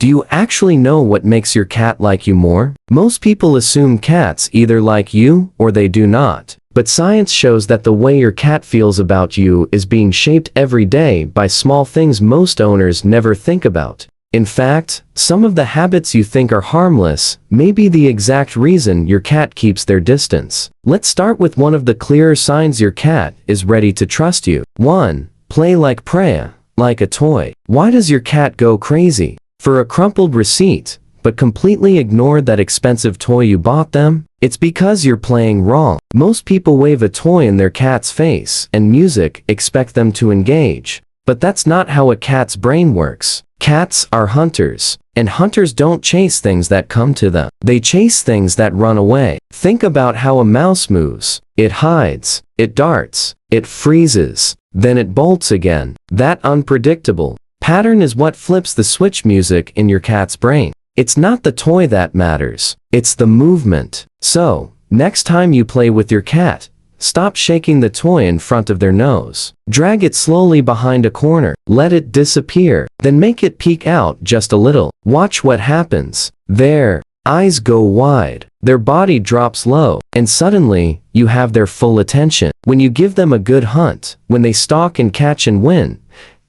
Do you actually know what makes your cat like you more? Most people assume cats either like you or they do not. But science shows that the way your cat feels about you is being shaped every day by small things most owners never think about. In fact, some of the habits you think are harmless may be the exact reason your cat keeps their distance. Let's start with one of the clearer signs your cat is ready to trust you. 1. Play like prey, like a toy. Why does your cat go crazy for a crumpled receipt, but completely ignore that expensive toy you bought them? It's because you're playing wrong. Most people wave a toy in their cat's face and music expect them to engage. But that's not how a cat's brain works. Cats are hunters, and hunters don't chase things that come to them. They chase things that run away. Think about how a mouse moves. It hides, it darts, it freezes, then it bolts again. That unpredictable pattern is what flips the switch music in your cat's brain. It's not the toy that matters, it's the movement. So, next time you play with your cat, stop shaking the toy in front of their nose. Drag it slowly behind a corner, let it disappear, then make it peek out just a little. Watch what happens. Their eyes go wide, their body drops low, and suddenly, you have their full attention. When you give them a good hunt, when they stalk and catch and win,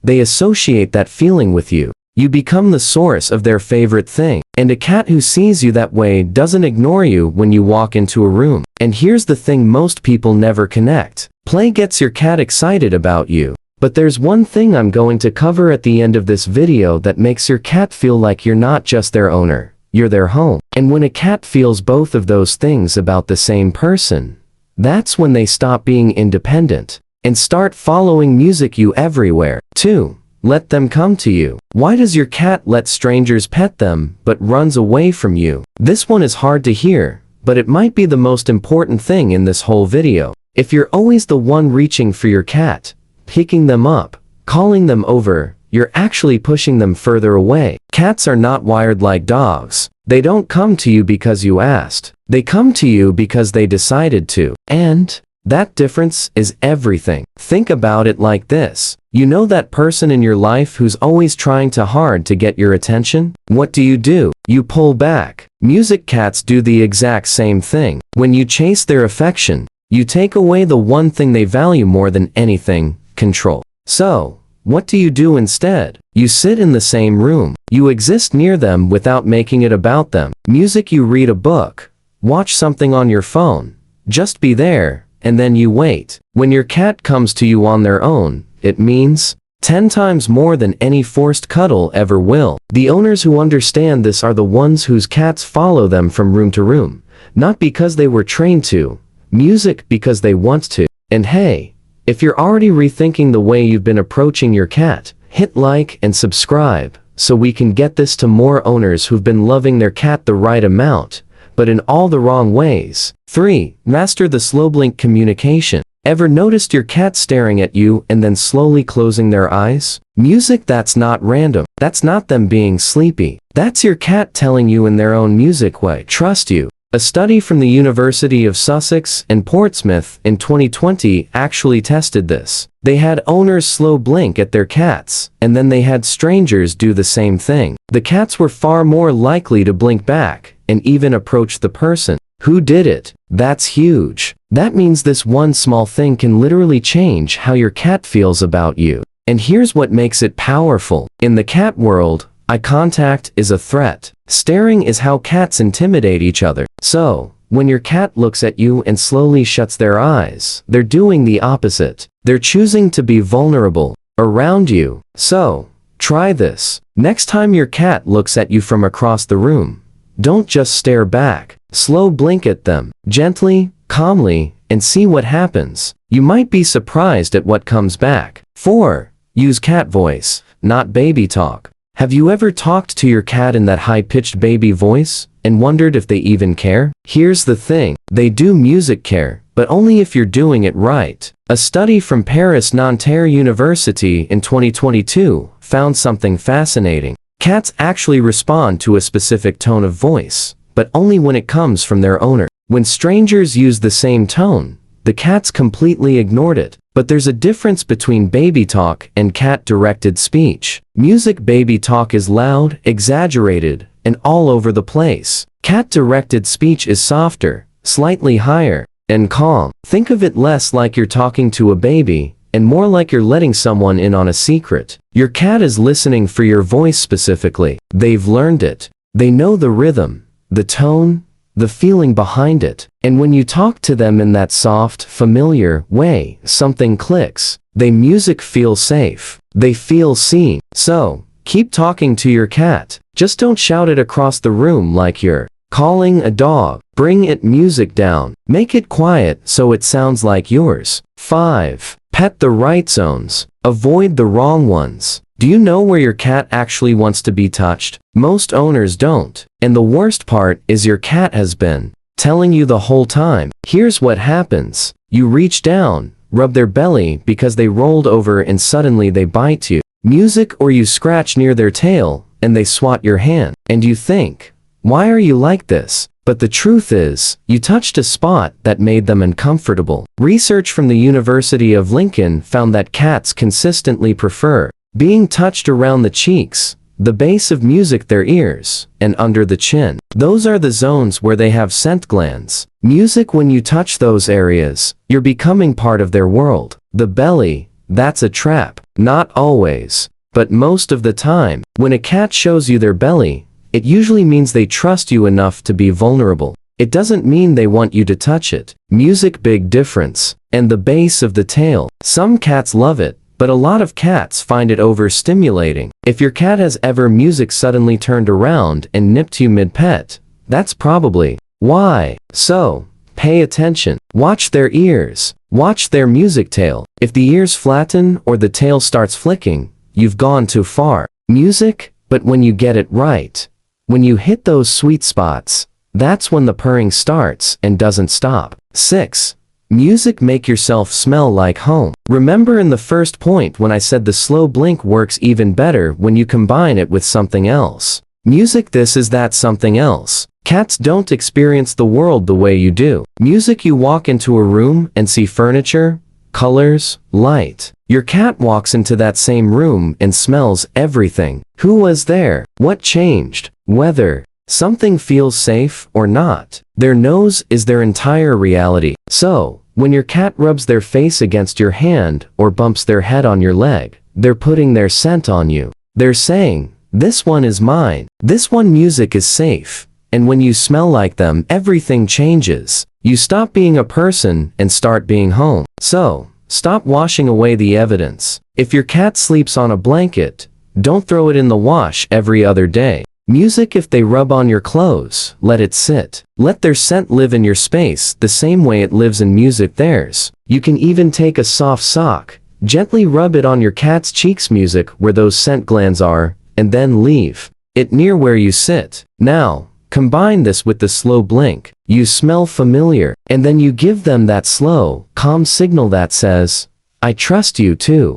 they associate that feeling with you. You become the source of their favorite thing. And a cat who sees you that way doesn't ignore you when you walk into a room. And here's the thing most people never connect. Play gets your cat excited about you. But there's one thing I'm going to cover at the end of this video that makes your cat feel like you're not just their owner, you're their home. And when a cat feels both of those things about the same person, that's when they stop being independent and start following music you everywhere. 2. Let them come to you. Why does your cat let strangers pet them but runs away from you? This one is hard to hear, but it might be the most important thing in this whole video. If you're always the one reaching for your cat, picking them up, calling them over, you're actually pushing them further away. Cats are not wired like dogs. They don't come to you because you asked. They come to you because they decided to. And that difference is everything. Think about it like this. You know that person in your life who's always trying too hard to get your attention? What do? You pull back. Music cats do the exact same thing. When you chase their affection, you take away the one thing they value more than anything, control. So, what do you do instead? You sit in the same room. You exist near them without making it about them. Music, you read a book, watch something on your phone, just be there, and then you wait. When your cat comes to you on their own, it means 10 times more than any forced cuddle ever will. The owners who understand this are the ones whose cats follow them from room to room, not because they were trained to, music because they want to. And hey, if you're already rethinking the way you've been approaching your cat, hit like and subscribe so we can get this to more owners who've been loving their cat the right amount, but in all the wrong ways. 3. Master the slow blink communication. Ever noticed your cat staring at you and then slowly closing their eyes? Music that's not random. That's not them being sleepy. That's your cat telling you in their own music way, trust you. A study from the University of Sussex and Portsmouth in 2020 actually tested this. They had owners slow blink at their cats, and then they had strangers do the same thing. The cats were far more likely to blink back and even approach the person who did it. That's huge. That means this one small thing can literally change how your cat feels about you. And here's what makes it powerful. In the cat world, eye contact is a threat. Staring is how cats intimidate each other. So, when your cat looks at you and slowly shuts their eyes, they're doing the opposite. They're choosing to be vulnerable around you. So, try this. Next time your cat looks at you from across the room, don't just stare back. Slow blink at them, gently, calmly, and see what happens. You might be surprised at what comes back. 4. Use cat voice, not baby talk. Have you ever talked to your cat in that high-pitched baby voice and wondered if they even care? Here's the thing, they do music care, but only if you're doing it right. A study from Paris Nanterre University in 2022 found something fascinating. Cats actually respond to a specific tone of voice, but only when it comes from their owner. When strangers use the same tone, the cats completely ignored it. But there's a difference between baby talk and cat-directed speech. Music baby talk is loud, exaggerated, and all over the place. Cat-directed speech is softer, slightly higher, and calm. Think of it less like you're talking to a baby, and more like you're letting someone in on a secret. Your cat is listening for your voice specifically. They've learned it. They know the rhythm, the tone, the feeling behind it. And when you talk to them in that soft, familiar way, something clicks. Music feels safe. They feel seen. So, keep talking to your cat. Just don't shout it across the room like you're calling a dog. Bring it music down. Make it quiet so it sounds like yours. 5. Pet the right zones. Avoid the wrong ones. Do you know where your cat actually wants to be touched? Most owners don't. And the worst part is your cat has been telling you the whole time. Here's what happens. You reach down, rub their belly because they rolled over and suddenly they bite you. Music, or you scratch near their tail and they swat your hand. And you think, why are you like this? But the truth is, you touched a spot that made them uncomfortable. Research from the University of Lincoln found that cats consistently prefer being touched around the cheeks, the base of music, their ears, and under the chin. Those are the zones where they have scent glands. Music, when you touch those areas, you're becoming part of their world. The belly, that's a trap. Not always, but most of the time. When a cat shows you their belly, it usually means they trust you enough to be vulnerable. It doesn't mean they want you to touch it. Music, big difference. And the base of the tail. Some cats love it, but a lot of cats find it overstimulating. If your cat has ever music suddenly turned around and nipped you mid-pet, that's probably why. So, pay attention. Watch their ears. Watch their music tail. If the ears flatten or the tail starts flicking, you've gone too far. Music, but when you get it right, when you hit those sweet spots, that's when the purring starts and doesn't stop. 6. Music, make yourself smell like home. Remember in the first point when I said the slow blink works even better when you combine it with something else. Music, this is that something else. Cats don't experience the world the way you do. Music, you walk into a room and see furniture, colors, light. Your cat walks into that same room and smells everything. Who was there? What changed? Whether something feels safe or not. Their nose is their entire reality. So, when your cat rubs their face against your hand or bumps their head on your leg, they're putting their scent on you. They're saying, this one is mine. This one, music is safe. And when you smell like them, everything changes. You stop being a person and start being home. So, stop washing away the evidence. If your cat sleeps on a blanket, don't throw it in the wash every other day. Music, if they rub on your clothes, let it sit. Let their scent live in your space the same way it lives in music theirs. You can even take a soft sock, gently rub it on your cat's cheeks, music where those scent glands are, and then leave it near where you sit. Now, combine this with the slow blink. You smell familiar, and then you give them that slow, calm signal that says, I trust you too.